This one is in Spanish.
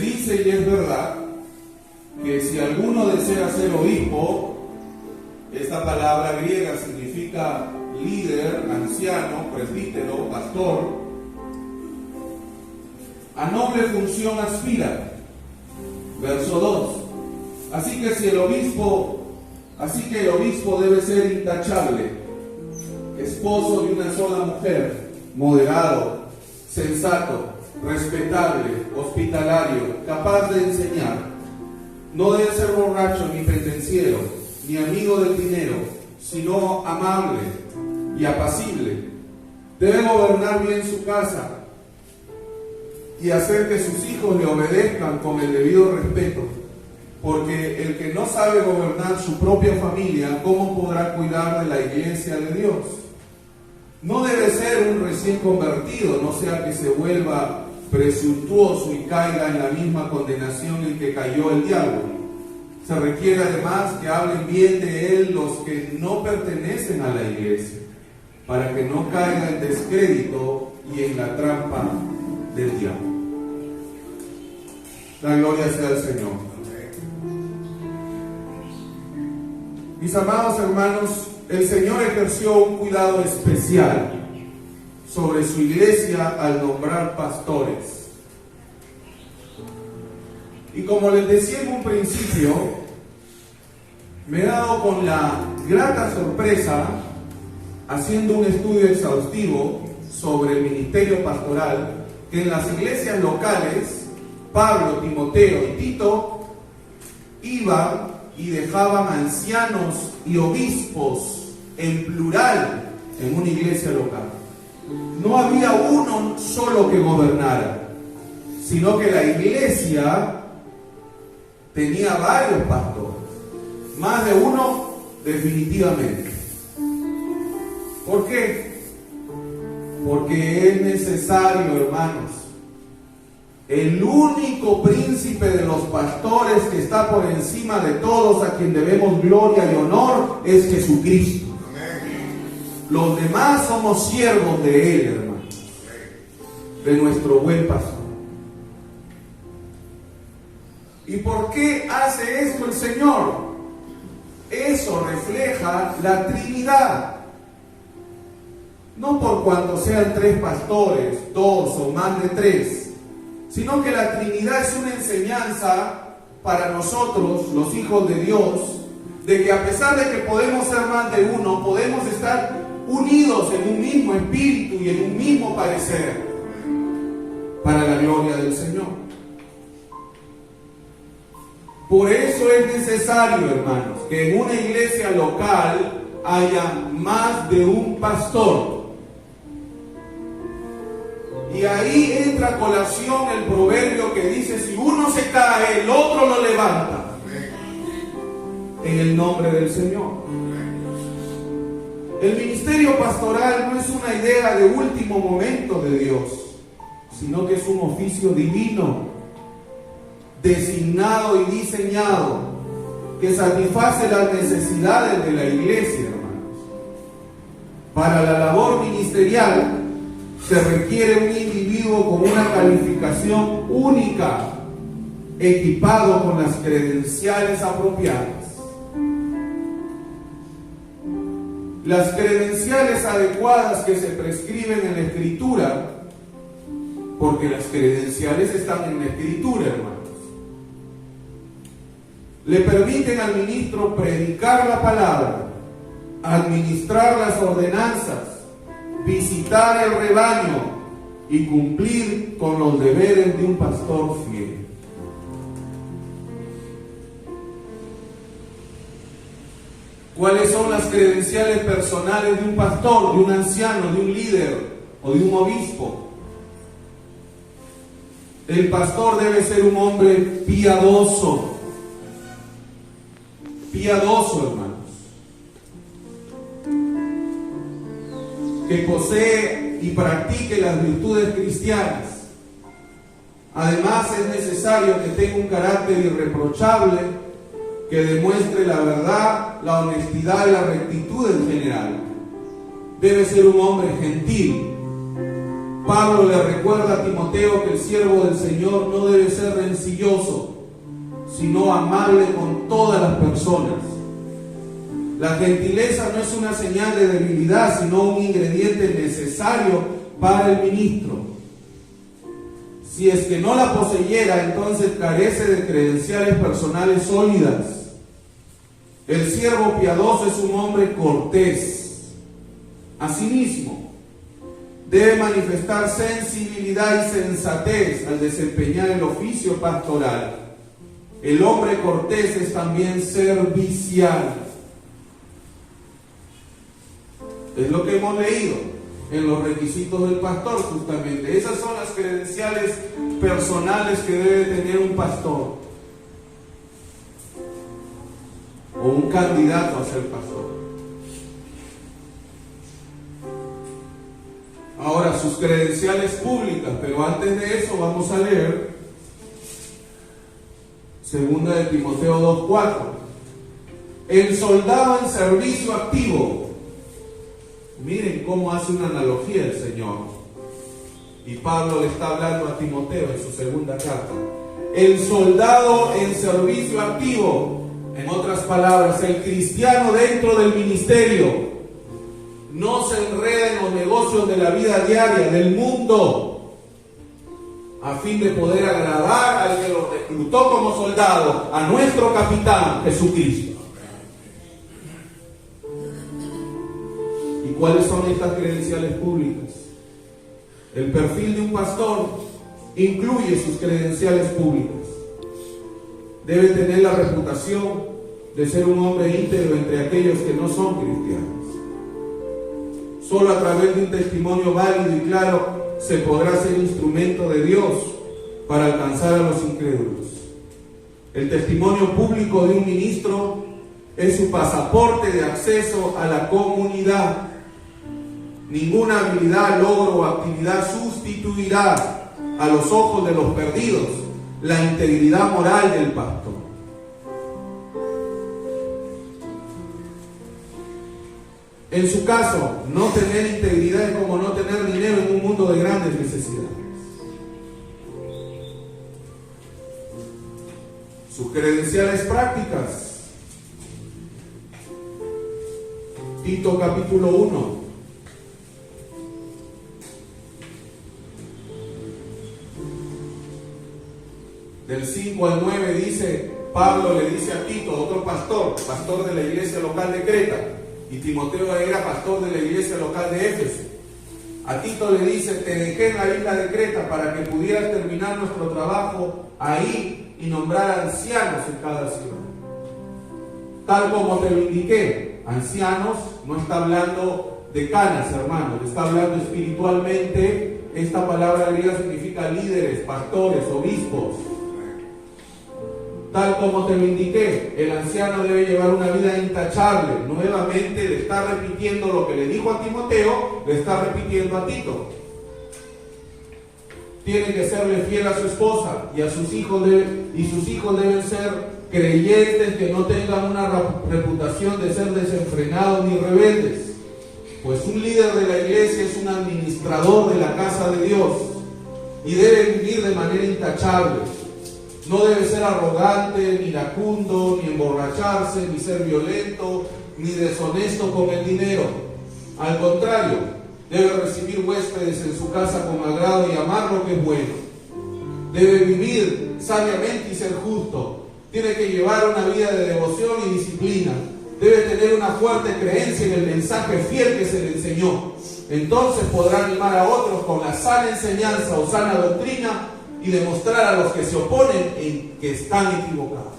dice y es verdad que si alguno desea ser obispo, esta palabra griega significa líder, anciano, presbítero, pastor, a noble función aspira. Verso 2. Así que el obispo debe ser intachable, esposo de una sola mujer, moderado, sensato, respetable, hospitalario, capaz de enseñar. No debe ser borracho ni pendenciero, ni amigo del dinero, sino amable y apacible. Debe gobernar bien su casa y hacer que sus hijos le obedezcan con el debido respeto, porque el que no sabe gobernar su propia familia, ¿cómo podrá cuidar de la iglesia de Dios? No debe ser un recién convertido, no sea que se vuelva presuntuoso y caiga en la misma condenación en que cayó el diablo. Se requiere además que hablen bien de él los que no pertenecen a la iglesia, para que no caiga en descrédito y en la trampa del diablo. La gloria sea al Señor. Mis amados hermanos, el Señor ejerció un cuidado especial sobre su iglesia al nombrar pastores. Y como les decía en un principio, me he dado con la grata sorpresa, haciendo un estudio exhaustivo sobre el ministerio pastoral, que en las iglesias locales, Pablo, Timoteo y Tito iban y dejaban ancianos y obispos en plural en una iglesia local. No había uno solo que gobernara, sino que la iglesia tenía varios pastores, más de uno definitivamente. ¿Por qué? Porque es necesario, hermanos. El único príncipe de los pastores que está por encima de todos, a quien debemos gloria y honor, es Jesucristo. Los demás somos siervos de Él, hermanos, de nuestro buen pastor. ¿Y por qué hace esto el Señor? Eso refleja la Trinidad. No por cuanto sean 3 pastores, 2 o más de 3, sino que la Trinidad es una enseñanza para nosotros, los hijos de Dios, de que a pesar de que podemos ser más de uno, podemos estar unidos en un mismo espíritu y en un mismo parecer, para la gloria del Señor. Por eso es necesario, hermanos, que en una iglesia local haya más de un pastor. Y ahí entra a colación el proverbio que dice: si uno se cae, el otro lo levanta. En el nombre del Señor. El ministerio pastoral no es una idea de último momento de Dios, sino que es un oficio divino, designado y diseñado, que satisface las necesidades de la iglesia, hermanos. Para la labor ministerial se requiere un individuo con una calificación única, equipado con las credenciales apropiadas. Las credenciales adecuadas que se prescriben en la Escritura, porque las credenciales están en la Escritura, hermanos, le permiten al ministro predicar la palabra, administrar las ordenanzas, visitar el rebaño y cumplir con los deberes de un pastor fiel. ¿Cuáles son las credenciales personales de un pastor, de un anciano, de un líder o de un obispo? El pastor debe ser un hombre piadoso. Piadoso, hermanos. Que posee y practique las virtudes cristianas. Además, es necesario que tenga un carácter irreprochable, que demuestre la verdad, la honestidad y la rectitud en general. Debe ser un hombre gentil, Pablo le recuerda a Timoteo que el siervo del Señor no debe ser rencilloso, sino amable con todas las personas. La gentileza no es una señal de debilidad, sino un ingrediente necesario para el ministro. Si es que no la poseyera, entonces carece de credenciales personales sólidas. El siervo piadoso es un hombre cortés. Asimismo, debe manifestar sensibilidad y sensatez al desempeñar el oficio pastoral. El hombre cortés es también servicial. Es lo que hemos leído en los requisitos del pastor, justamente. Esas son las credenciales personales que debe tener un pastor o un candidato a ser pastor. Ahora, sus credenciales públicas, pero antes de eso vamos a leer 2 de Timoteo 2:4. El soldado en servicio activo. Miren cómo hace una analogía el Señor. Y Pablo le está hablando a Timoteo en su segunda carta. El soldado en servicio activo, en otras palabras, el cristiano dentro del ministerio, no se enreda en los negocios de la vida diaria, del mundo, a fin de poder agradar al que lo reclutó como soldado, a nuestro capitán Jesucristo. ¿Y cuáles son estas credenciales públicas? El perfil de un pastor incluye sus credenciales públicas. Debe tener la reputación de ser un hombre íntegro entre aquellos que no son cristianos. Solo a través de un testimonio válido y claro se podrá ser instrumento de Dios para alcanzar a los incrédulos. El testimonio público de un ministro es su pasaporte de acceso a la comunidad. Ninguna habilidad, logro o actividad sustituirá a los ojos de los perdidos la integridad moral del pastor. En su caso, no tener integridad es como no tener dinero en un mundo de grandes necesidades. Sus credenciales prácticas. Tito capítulo 1. Del 5 al 9 dice, Pablo le dice a Tito, otro pastor de la iglesia local de Creta, y Timoteo era pastor de la iglesia local de Éfeso. A Tito le dice, te dejé en la isla de Creta para que pudieras terminar nuestro trabajo ahí y nombrar ancianos en cada ciudad. Tal como te lo indiqué, ancianos no está hablando de canas, hermanos, está hablando espiritualmente. Esta palabra griega significa líderes, pastores, obispos. Tal como te lo indiqué, el anciano debe llevar una vida intachable. Nuevamente le está repitiendo lo que le dijo a Timoteo, le está repitiendo a Tito. Tiene que serle fiel a su esposa y a sus hijos, y sus hijos deben ser creyentes que no tengan una reputación de ser desenfrenados ni rebeldes. Pues un líder de la iglesia es un administrador de la casa de Dios y debe vivir de manera intachable. No debe ser arrogante, ni iracundo, ni emborracharse, ni ser violento, ni deshonesto con el dinero. Al contrario, debe recibir huéspedes en su casa con agrado y amar lo que es bueno. Debe vivir sabiamente y ser justo. Tiene que llevar una vida de devoción y disciplina. Debe tener una fuerte creencia en el mensaje fiel que se le enseñó. Entonces podrá animar a otros con la sana enseñanza o sana doctrina y demostrar a los que se oponen en que están equivocados.